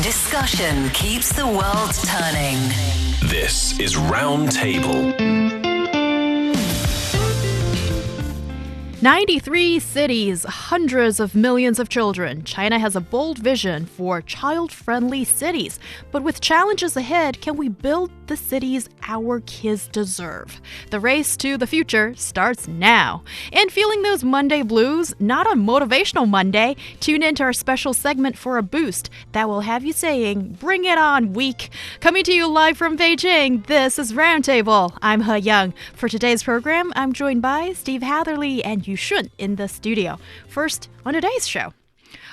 Discussion keeps the world turning. This is Roundtable. 93 cities, hundreds of millions of children. China has a bold vision for child-friendly cities. But with challenges ahead, can we build the cities our kids deserve? The race to the future starts now. And feeling those Monday blues? Not on Motivational Monday. Tune into our special segment for a boost that will have you saying, "Bring it on, week." Coming to you live from Beijing, this is Roundtable. I'm Heyang. For today's program, I'm joined by Steve Hatherly and Yushun in the studio. First, on today's show.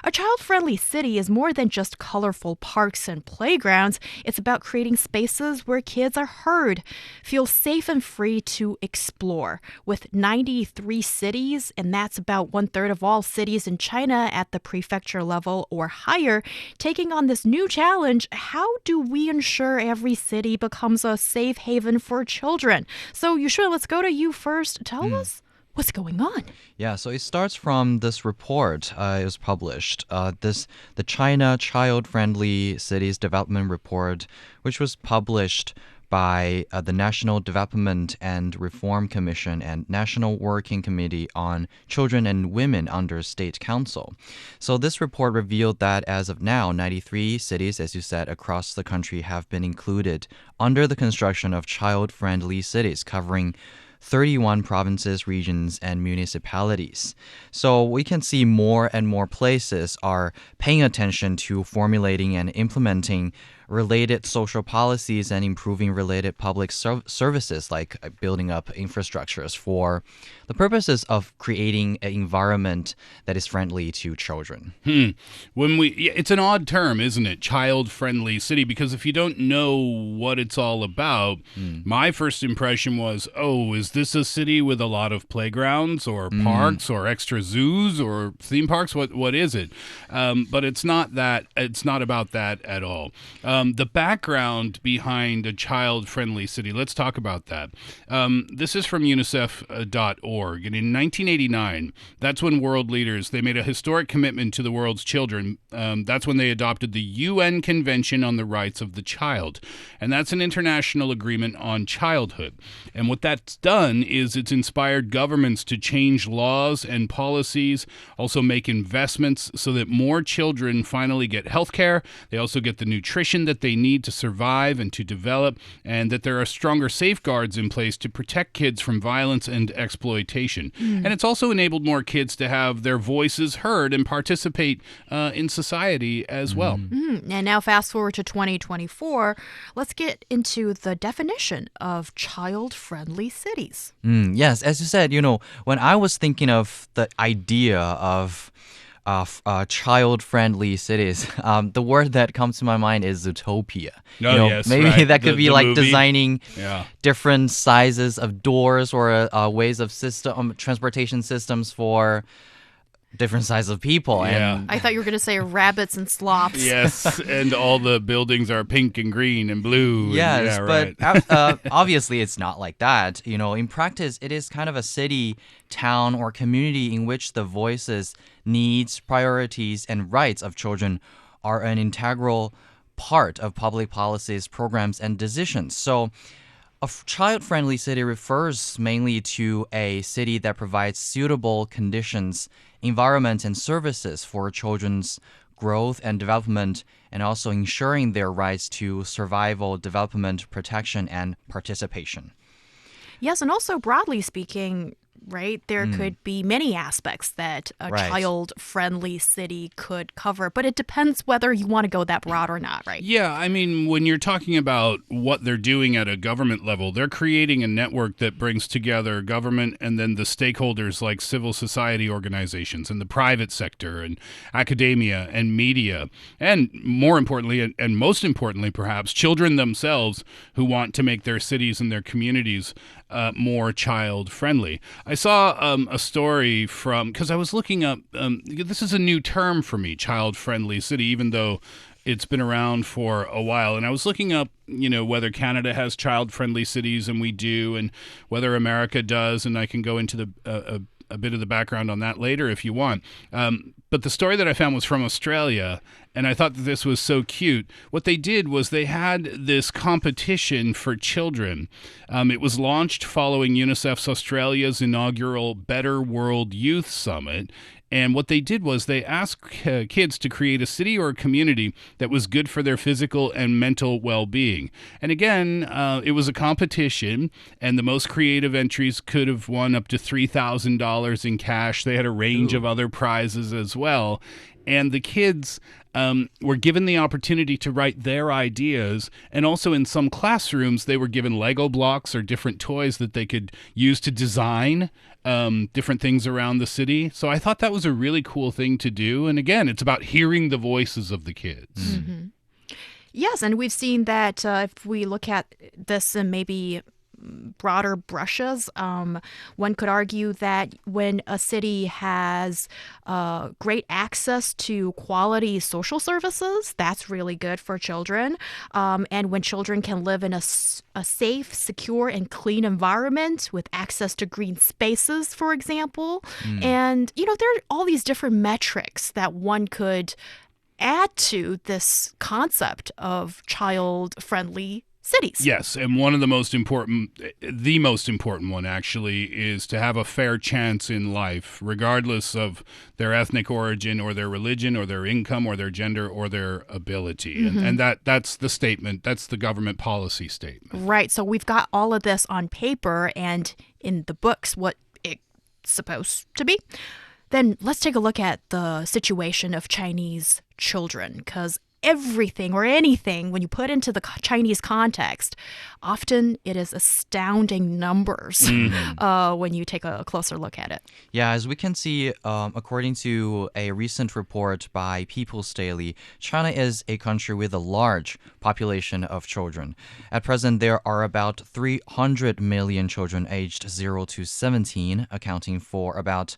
A child-friendly city is more than just colorful parks and playgrounds. It's about creating spaces where kids are heard, feel safe and free to explore. With 93 cities, and that's about 1/3 of all cities in China at the prefecture level or higher, taking on this new challenge, how do we ensure every city becomes a safe haven for children? So, Yushun, let's go to you first. Tell us what's going on. Yeah, so it starts from this report. It was published. The China Child-Friendly Cities Development Report, which was published by the National Development and Reform Commission and National Working Committee on Children and Women under State Council. So this report revealed that as of now, 93 cities, as you said, across the country have been included under the construction of child-friendly cities, covering 31 provinces, regions, and municipalities. So we can see more and more places are paying attention to formulating and implementing related social policies and improving related public services, like building up infrastructures for the purposes of creating an environment that is friendly to children. It's an odd term, isn't it? Child-friendly city, because if you don't know what it's all about, my first impression was, is this a city with a lot of playgrounds or parks or extra zoos or theme parks? What is it? But it's not that. It's not about that at all. The background behind a child-friendly city, let's talk about that. This is from UNICEF.org, and in 1989, that's when world leaders, they made a historic commitment to the world's children. That's when they adopted the UN Convention on the Rights of the Child, and that's an international agreement on childhood. And what that's done is it's inspired governments to change laws and policies, also make investments so that more children finally get health care. They also get the nutrition that they need to survive and to develop, and that there are stronger safeguards in place to protect kids from violence and exploitation. And it's also enabled more kids to have their voices heard and participate in society as well. And now fast forward to 2024, let's get into the definition of child-friendly cities. Yes, as you said, when I was thinking of the idea of child-friendly cities, the word that comes to my mind is utopia. Yes, maybe right. that could be like movie. designing different sizes of doors or ways of transportation systems for different sizes of people. And I thought you were going to say rabbits and sloths. Yes, and all the buildings are pink and green and blue. Yes, right. but obviously it's not like that. In practice, it is kind of a city, town, or community in which the voices, needs, priorities, and rights of children are an integral part of public policies, programs, and decisions. So a child-friendly city refers mainly to a city that provides suitable conditions, environment, and services for children's growth and development, and also ensuring their rights to survival, development, protection, and participation. Yes, and also broadly speaking, right, there could be many aspects that a child-friendly city could cover, but it depends whether you want to go that broad or not, right? Yeah, I mean, when you're talking about what they're doing at a government level, they're creating a network that brings together government and then the stakeholders like civil society organizations and the private sector and academia and media, and more importantly, and most importantly perhaps, children themselves who want to make their cities and their communities more child-friendly. I saw a story because I was looking up, this is a new term for me, child-friendly city, even though it's been around for a while. And I was looking up, whether Canada has child-friendly cities, and we do, and whether America does, and I can go into a bit of the background on that later if you want. But the story that I found was from Australia, and I thought that this was so cute. What they did was they had this competition for children. It was launched following UNICEF's Australia's inaugural Better World Youth Summit. And what they did was they asked kids to create a city or a community that was good for their physical and mental well-being. And again, it was a competition, and the most creative entries could have won up to $3,000 in cash. They had a range of other prizes as well. And the kids were given the opportunity to write their ideas. And also in some classrooms, they were given Lego blocks or different toys that they could use to design different things around the city. So I thought that was a really cool thing to do. And again, it's about hearing the voices of the kids. Mm-hmm. Yes, and we've seen that if we look at this in maybe broader brushes, one could argue that when a city has great access to quality social services, that's really good for children. And when children can live in a safe, secure, and clean environment with access to green spaces, for example. And, there are all these different metrics that one could add to this concept of child-friendly cities. Yes, and the most important one actually is to have a fair chance in life, regardless of their ethnic origin or their religion or their income or their gender or their ability. Mm-hmm. And that's the statement. That's the government policy statement. Right. So we've got all of this on paper and in the books what it's supposed to be. Then let's take a look at the situation of Chinese children, because everything or anything, when you put into the Chinese context, often it is astounding numbers when you take a closer look at it. Yeah, as we can see, according to a recent report by People's Daily, China is a country with a large population of children. At present, there are about 300 million children aged 0 to 17, accounting for about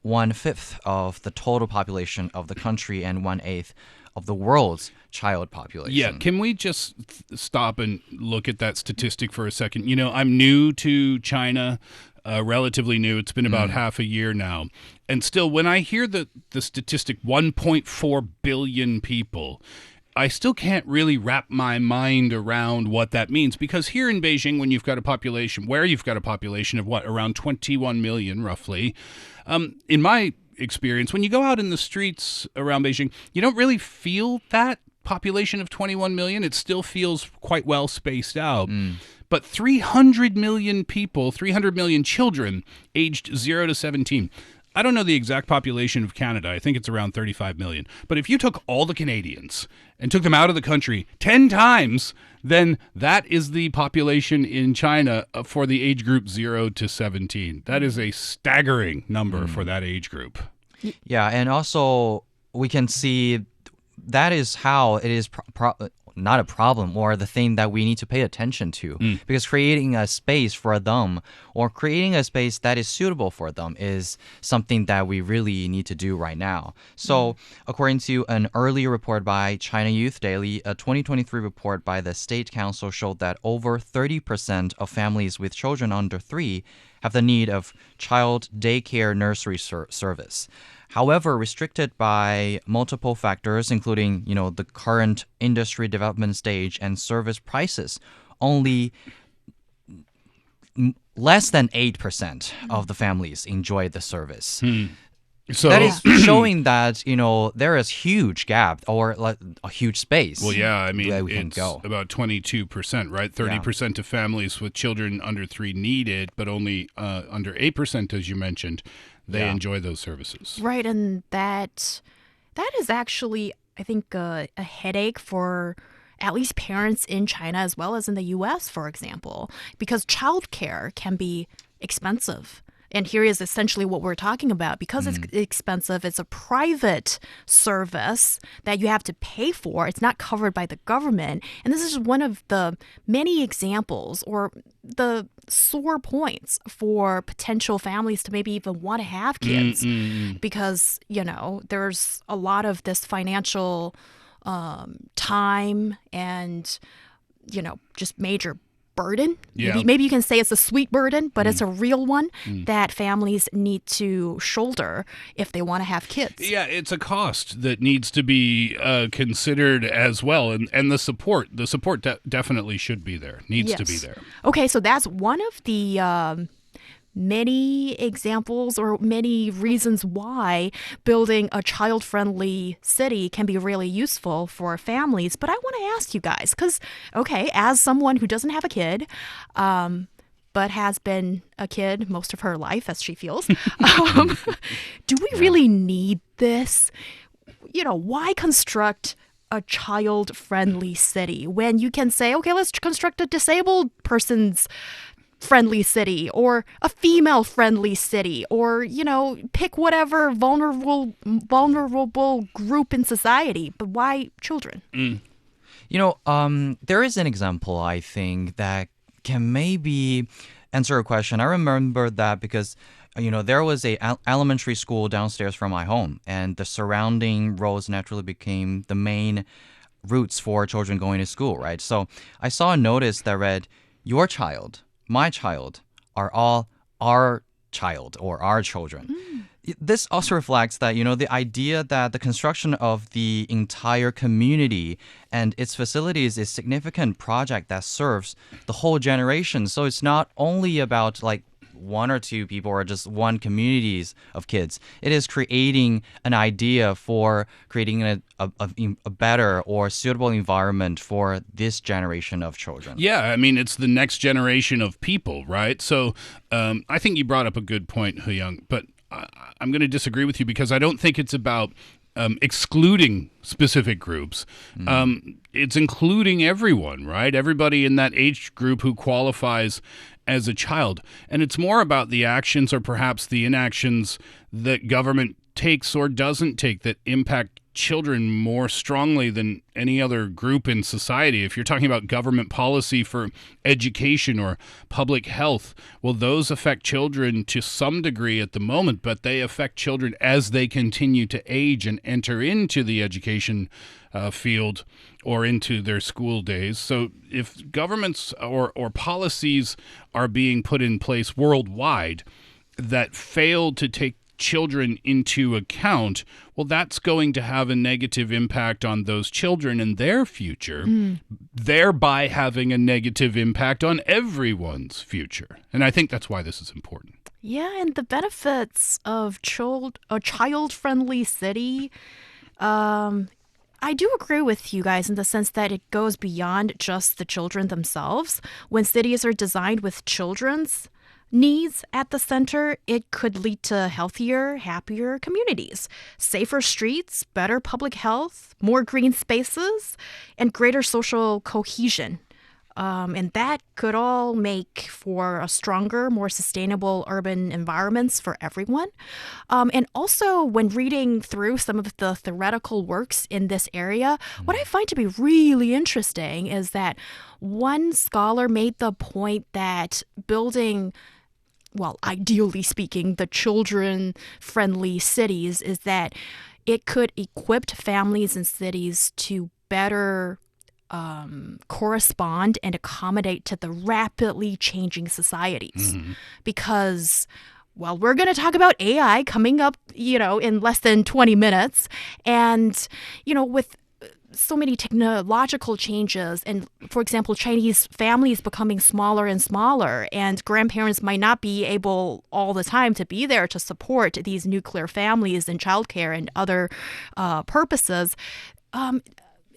1/5 of the total population of the country and 1/8 of the world's child population. Yeah, can we just stop and look at that statistic for a second? I'm new to China, relatively new. It's been about half a year now. And still, when I hear the statistic 1.4 billion people, I still can't really wrap my mind around what that means, because here in Beijing, when you've got a population of around 21 million roughly, in my experience, when you go out in the streets around Beijing, you don't really feel that population of 21 million. It still feels quite well spaced out. But 300 million people, 300 million children aged 0 to 17. I don't know the exact population of Canada. I think it's around 35 million. But if you took all the Canadians and took them out of the country 10 times, then that is the population in China for the age group 0 to 17. That is a staggering number for that age group. Yeah, and also we can see that is how it is not a problem, or the thing that we need to pay attention to, because creating a space for them or creating a space that is suitable for them is something that we really need to do right now. So according to an earlier report by China Youth Daily, a 2023 report by the State Council showed that over 30% of families with children under 3 have the need of child daycare nursery service. However, restricted by multiple factors, including, the current industry development stage and service prices, only less than 8% of the families enjoy the service. So that is showing that, there is huge gap or like a huge space. Well, yeah, I mean, it's about 22%, right? 30% of families with children under 3 need it, but only under 8%, as you mentioned, they enjoy those services. Right, and that is actually, I think, a headache for at least parents in China as well as in the U.S., for example, because childcare can be expensive. And here is essentially what we're talking about. Because it's expensive, it's a private service that you have to pay for. It's not covered by the government. And this is one of the many examples or the sore points for potential families to maybe even want to have kids. Because, there's a lot of this financial time and, just major burden. Yeah. Maybe you can say it's a sweet burden, but it's a real one that families need to shoulder if they want to have kids. Yeah, it's a cost that needs to be considered as well, and the support definitely should be there, needs to be there. Okay, so that's one of the many examples or many reasons why building a child-friendly city can be really useful for families. But I want to ask you guys, because, okay, as someone who doesn't have a kid, but has been a kid most of her life, as she feels, do we really need this? Why construct a child-friendly city when you can say, okay, let's construct a disabled person's friendly city or a female friendly city, or pick whatever vulnerable group in society, but why children? There is an example, I think, that can maybe answer a question. I remember that because there was a elementary school downstairs from my home, and the surrounding roads naturally became the main routes for children going to school, right? So I saw a notice that read, "Your child, my child, are all our child or our children." This also reflects that, the idea that the construction of the entire community and its facilities is a significant project that serves the whole generation. So it's not only about like one or two people or just one communities of kids. It is creating an idea for creating a better or suitable environment for this generation of children. Yeah, I mean, it's the next generation of people, right? So I think you brought up a good point, Heyang, but I'm going to disagree with you because I don't think it's about excluding specific groups. It's including everyone, right? Everybody in that age group who qualifies as a child. And it's more about the actions or perhaps the inactions that government takes or doesn't take that impact children more strongly than any other group in society. If you're talking about government policy for education or public health, well, those affect children to some degree at the moment, but they affect children as they continue to age and enter into the education field or into their school days. So if governments or policies are being put in place worldwide that fail to take children into account, well, that's going to have a negative impact on those children and their future, thereby having a negative impact on everyone's future. And I think that's why this is important. Yeah, and the benefits of a child-friendly city, I do agree with you guys in the sense that it goes beyond just the children themselves. When cities are designed with children's needs at the center, it could lead to healthier, happier communities, safer streets, better public health, more green spaces, and greater social cohesion. And that could all make for a stronger, more sustainable urban environments for everyone. And also, when reading through some of the theoretical works in this area, what I find to be really interesting is that one scholar made the point that building, well, ideally speaking, the children-friendly cities is that it could equip families and cities to better correspond and accommodate to the rapidly changing societies. Because, well, we're going to talk about AI coming up, in less than 20 minutes. And, with so many technological changes and, for example, Chinese families becoming smaller and smaller, and grandparents might not be able all the time to be there to support these nuclear families and childcare and other purposes.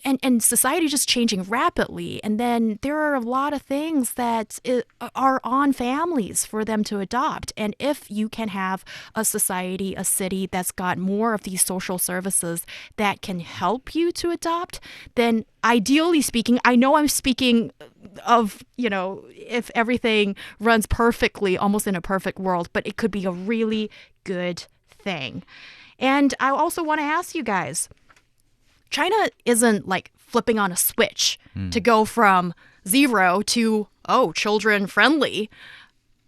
And society just changing rapidly. And then there are a lot of things that are on families for them to adopt. And if you can have a society, a city that's got more of these social services that can help you to adopt, then ideally speaking, I know I'm speaking of, if everything runs perfectly, almost in a perfect world, but it could be a really good thing. And I also want to ask you guys, China isn't like flipping on a switch to go from 0 to, children friendly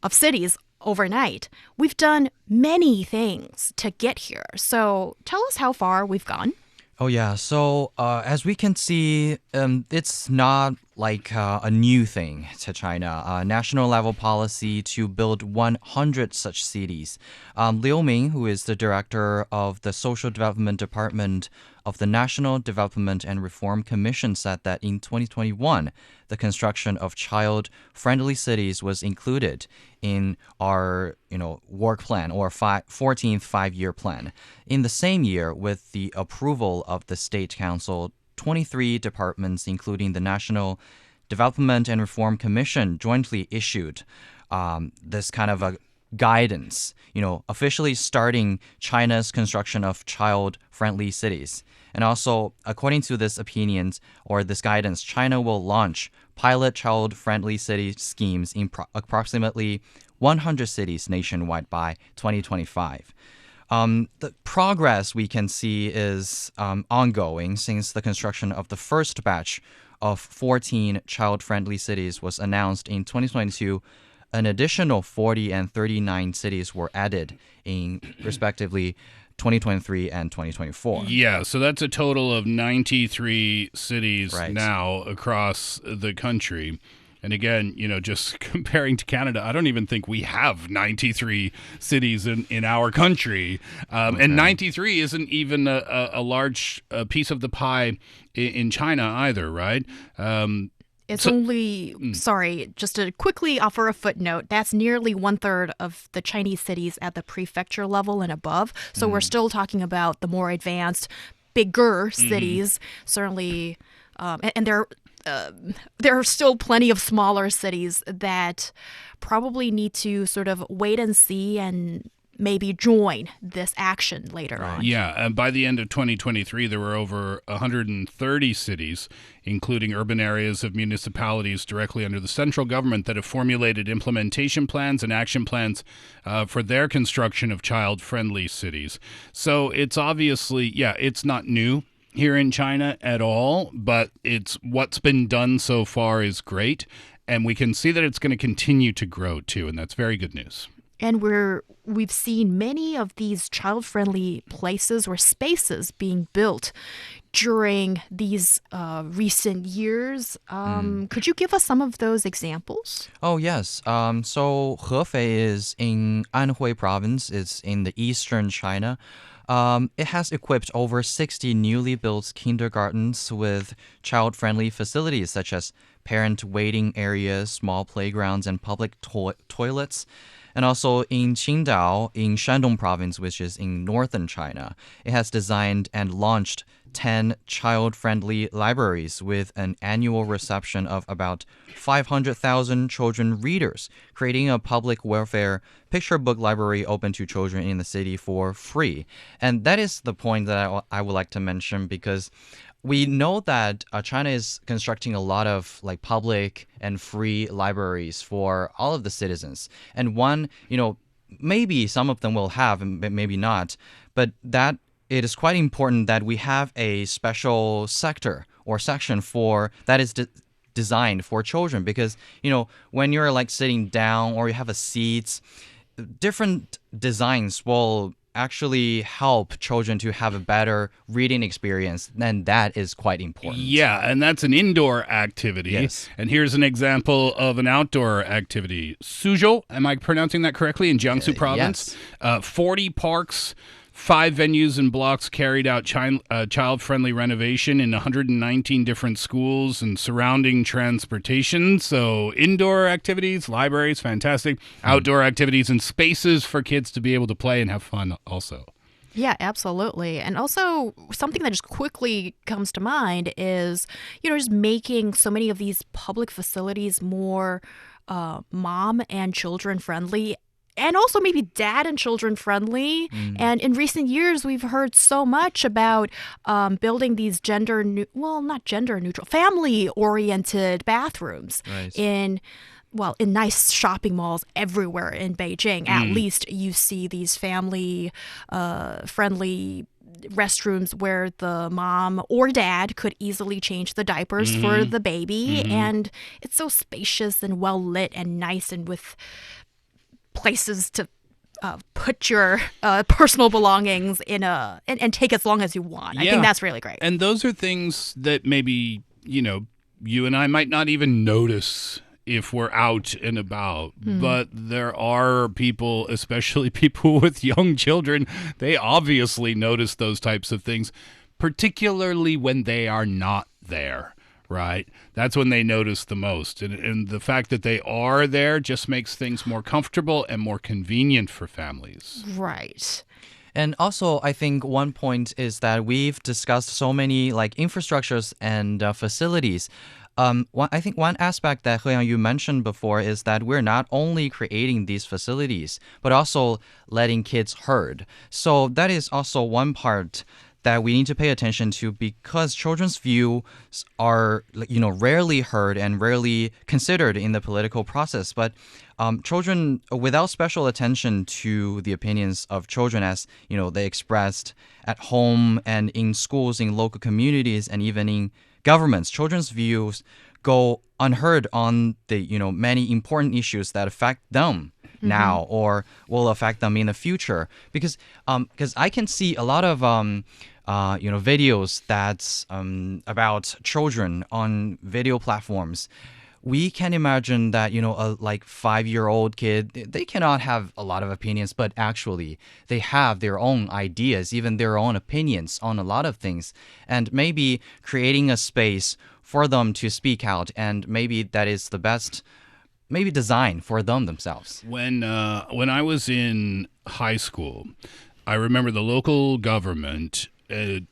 of cities overnight. We've done many things to get here. So tell us how far we've gone. Oh, yeah. So as we can see, it's not like a new thing to China, a national level policy to build 100 such cities. Liu Ming, who is the director of the Social Development Department of the National Development and Reform Commission, said that in 2021, the construction of child-friendly cities was included in our, work plan or 14th five-year plan. In the same year, with the approval of the State Council, 23 departments, including the National Development and Reform Commission, jointly issued this kind of a guidance, officially starting China's construction of child-friendly cities. And also, according to this opinions or this guidance, China will launch pilot child-friendly city schemes in approximately 100 cities nationwide by 2025. The progress we can see is ongoing since the construction of the first batch of 14 child-friendly cities was announced in 2022. An additional 40 and 39 cities were added in, respectively, 2023 and 2024. Yeah, so that's a total of 93 cities Right. now across the country. And again, just comparing to Canada, I don't even think we have 93 cities in our country. And 93 isn't even a large piece of the pie in China either, right? It's sorry, just to quickly offer a footnote, that's nearly 1/3 of the Chinese cities at the prefecture level and above. So we're still talking about the more advanced, bigger cities, certainly. And there are still plenty of smaller cities that probably need to sort of wait and see and maybe join this action later on. Yeah, and by the end of 2023, there were over 130 cities, including urban areas of municipalities directly under the central government, that have formulated implementation plans and action plans for their construction of child-friendly cities. So it's obviously, it's not new here in China at all, but it's what's been done so far is great, and we can see that it's going to continue to grow too, and that's very good news. And we've seen many of these child-friendly places or spaces being built during these recent years. Could you give us some of those examples? Oh, yes. So Hefei is in Anhui province. It's in the eastern China. It has equipped over 60 newly built kindergartens with child-friendly facilities such as parent waiting areas, small playgrounds, and public toilets. And also in Qingdao, in Shandong province, which is in northern China, it has designed and launched 10 child-friendly libraries with an annual reception of about 500,000 children readers, creating a public welfare picture book library open to children in the city for free. And that is the point that I would like to mention, because we know that China is constructing a lot of public and free libraries for all of the citizens. And one, maybe some of them will have, and maybe not, but that it is quite important that we have a special sector or section for that is designed for children, because when you're sitting down or you have a seat, different designs will actually help children to have a better reading experience, and that is quite important. Yeah, and that's an indoor activity. Yes. And here's an example of an outdoor activity. Suzhou, am I pronouncing that correctly, in Jiangsu province? Yes. 40 parks, 5 venues and blocks carried out child-friendly renovation in 119 different schools and surrounding transportation. So indoor activities, libraries, fantastic. Outdoor activities and spaces for kids to be able to play and have fun also. Yeah, absolutely. And also something that just quickly comes to mind is, just making so many of these public facilities more mom and children friendly. And also maybe dad and children friendly. And in recent years, we've heard so much about building these not gender neutral, family oriented bathrooms in nice shopping malls everywhere in Beijing. At least you see these family friendly restrooms where the mom or dad could easily change the diapers for the baby. And it's so spacious and well lit and nice, and with places to put your personal belongings in and take as long as you want. I think that's really great. And those are things that maybe, you and I might not even notice if we're out and about, but there are people, especially people with young children, they obviously notice those types of things, particularly when they are not there, right? That's when they notice the most. And the fact that they are there just makes things more comfortable and more convenient for families. Right. And also, I think one point is that we've discussed so many like infrastructures and facilities. I think one aspect that Heyang, you mentioned before is that we're not only creating these facilities, but also letting kids herd. So that is also one part that we need to pay attention to, because children's views are, rarely heard and rarely considered in the political process. But children, without special attention to the opinions of children as, they expressed at home and in schools, in local communities, and even in governments, children's views go unheard on the, many important issues that affect them now or will affect them in the future. Because I can see a lot of videos that's about children on video platforms. We can imagine that, a 5-year-old kid, they cannot have a lot of opinions, but actually they have their own ideas, even their own opinions on a lot of things. And maybe creating a space for them to speak out, and maybe that is the best design for them themselves. When I was in high school, I remember the local government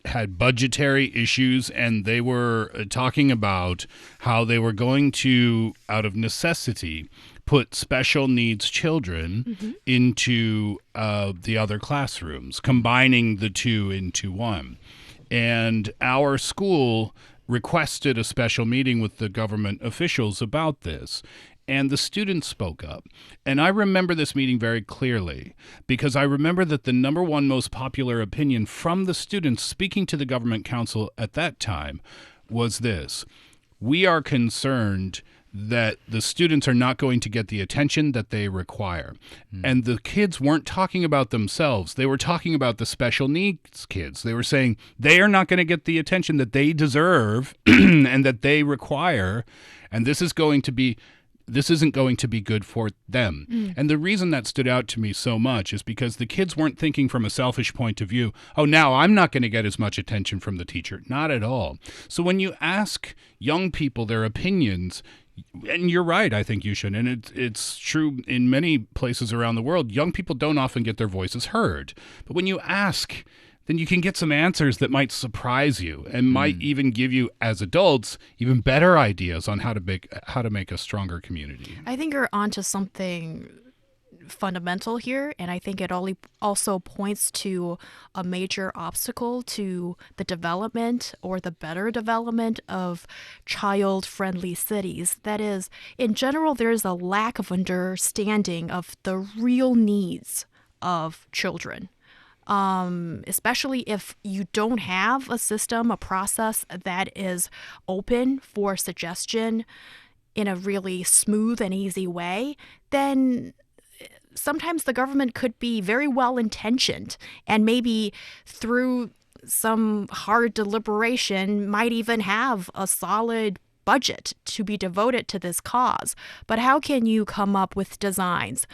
had budgetary issues, and they were talking about how they were going to, out of necessity, put special needs children into the other classrooms, combining the two into one. And our school requested a special meeting with the government officials about this. And the students spoke up. And I remember this meeting very clearly, because I remember that the number one most popular opinion from the students speaking to the government council at that time was this: we are concerned that the students are not going to get the attention that they require. And the kids weren't talking about themselves. They were talking about the special needs kids. They were saying they are not going to get the attention that they deserve and that they require. And this isn't going to be good for them. And the reason that stood out to me so much is because the kids weren't thinking from a selfish point of view, oh, now I'm not going to get as much attention from the teacher. Not at all. So when you ask young people their opinions, and you're right, I think, Yushun, and it's true in many places around the world, young people don't often get their voices heard. But when you ask, then you can get some answers that might surprise you and might even give you, as adults, even better ideas on how to make a stronger community. I think you're onto something fundamental here, and I think it also points to a major obstacle to the development or the better development of child-friendly cities. That is, in general, there is a lack of understanding of the real needs of children. Especially if you don't have a system, a process that is open for suggestion in a really smooth and easy way, then sometimes the government could be very well intentioned and maybe through some hard deliberation might even have a solid budget to be devoted to this cause. But how can you come up with designs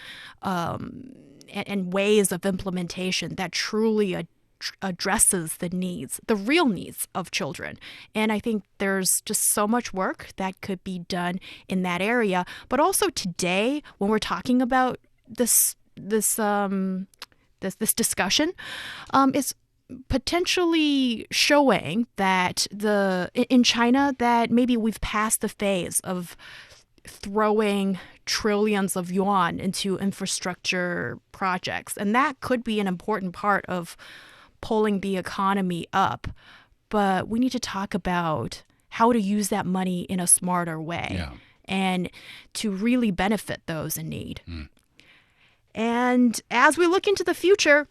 and ways of implementation that truly addresses the needs, the real needs of children? And I think there's just so much work that could be done in that area. But also today, when we're talking about this discussion, is potentially showing that in China that maybe we've passed the phase of throwing trillions of yuan into infrastructure projects. And that could be an important part of pulling the economy up. But we need to talk about how to use that money in a smarter way and to really benefit those in need. And as we look into the future,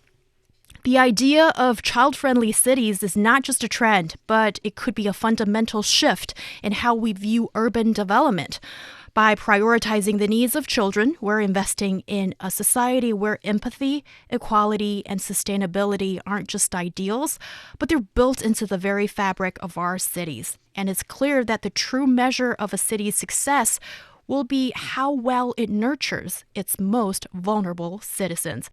the idea of child-friendly cities is not just a trend, but it could be a fundamental shift in how we view urban development. By prioritizing the needs of children, we're investing in a society where empathy, equality, and sustainability aren't just ideals, but they're built into the very fabric of our cities. And it's clear that the true measure of a city's success will be how well it nurtures its most vulnerable citizens.